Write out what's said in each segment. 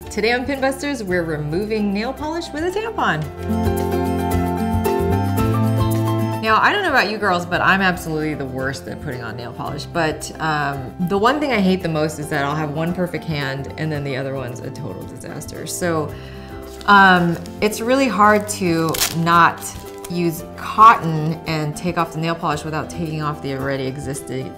Today on Pinbusters, we're removing nail polish with a tampon. Now, I don't know about you girls, but I'm absolutely the worst at putting on nail polish. But the one thing I hate the most is that I'll have one perfect hand and then the other one's a total disaster. So it's really hard to not use cotton and take off the nail polish without taking off the already existing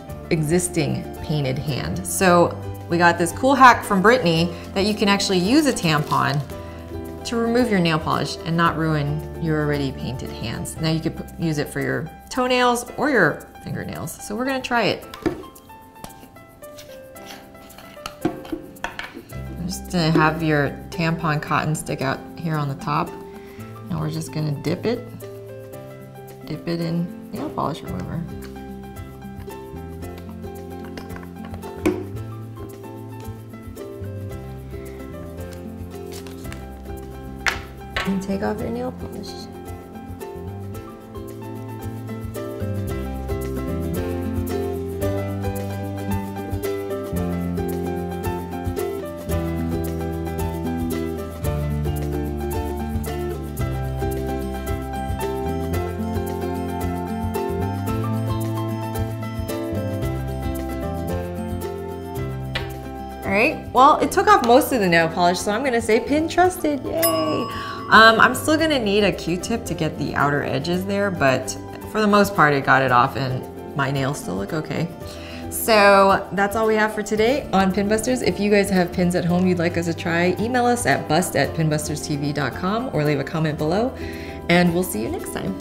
painted hand. So we got this cool hack from Brittany that you can actually use a tampon to remove your nail polish and not ruin your already painted hands. Now you could use it for your toenails or your fingernails. So we're gonna try it. I'm just gonna have your tampon cotton stick out here on the top. Now we're just gonna dip it in nail polish remover. And take off your nail polish. All right, well, it took off most of the nail polish, so I'm gonna say pin trusted, yay. I'm still gonna need a Q-tip to get the outer edges there, but for the most part, it got it off and my nails still look okay. So that's all we have for today on Pinbusters. If you guys have pins at home you'd like us to try, email us at bust@pinbusterstv.com or leave a comment below, and we'll see you next time.